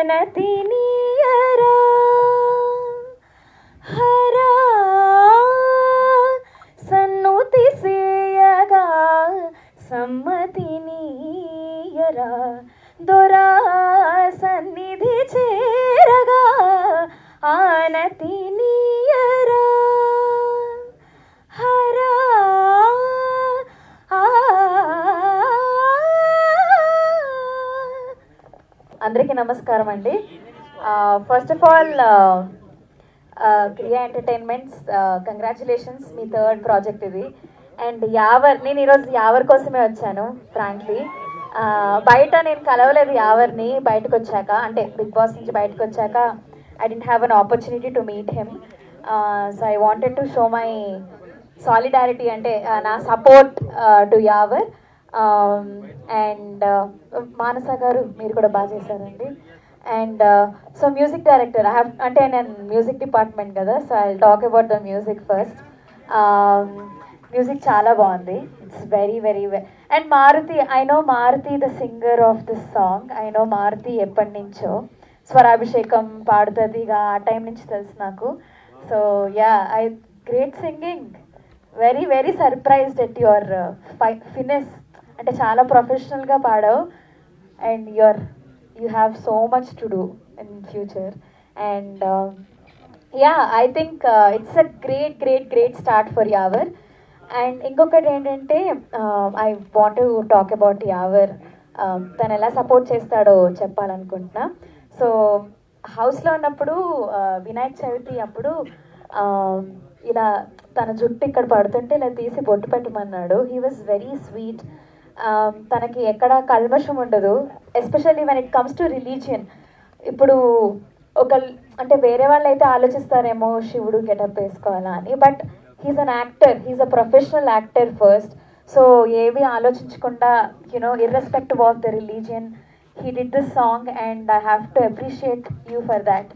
ఆనతినియరా హరా సన్నుతి సేయగా సమ్మతినియరా దొరా సన్నిధి చేరగా ఆనతినియరా హరా అందరికీ నమస్కారం అండి. ఫస్ట్ ఆఫ్ ఆల్ క్రియా ఎంటర్టైన్మెంట్స్ కంగ్రాచులేషన్స్, మీ థర్డ్ ప్రాజెక్ట్ ఇది. అండ్ నేను ఈరోజు యావర్ కోసమే వచ్చాను ఫ్రాంక్లీ. బయట నేను కలవలేదు యావర్ని, బయటకు వచ్చాక అంటే బిగ్ బాస్ నుంచి బయటకు వచ్చాక I didn't have an opportunity to meet him. So I wanted to show my solidarity, అంటే నా సపోర్ట్ టు యావర్. అండ్ మానస గారు మీరు కూడా బాగా చేశారండి. అండ్ సో మ్యూజిక్ డైరెక్టర్ అంటే నేను మ్యూజిక్ డిపార్ట్మెంట్ కదా, so I talk about the music first. Music చాలా బాగుంది, it's very very and Maruthi, I know Maruthi the singer of this song. I know Maruthi ఎప్పటి నుంచో స్వరాభిషేకం పాడుతుంది, ఇక ఆ టైం నుంచి తెలుసు నాకు. So yeah, I great singing, very very surprised at your finish. అంటే చాలా ప్రొఫెషనల్గా పాడావు and you have so much to do in future. And yeah, I think it's a great great great start for Yawar. And ఇంకొకటి ఏంటంటే I want to talk about Yawar. తను ఎలా support చేస్తాడో చెప్పాలనుకుంటున్నా. So హౌస్లో ఉన్నప్పుడు వినాయక చవితి అప్పుడు ఇలా తన జుట్టు ఇక్కడ పడుతుంటే ఇలా తీసి బొట్టు పెట్టమన్నాడు. He was very sweet. తనకి ఎక్కడ కల్మషం ఉండదు, especially when it comes to religion. ఇప్పుడు అంటే వేరే వాళ్ళు అయితే ఆలోచిస్తారేమో శివుడు గెటప్ వేసుకోవాలా అని, but he's an actor, he's a professional actor first. So ఏవి ఆలోచించకుండా irrespective of the religion, he did this song and I have to appreciate you for that.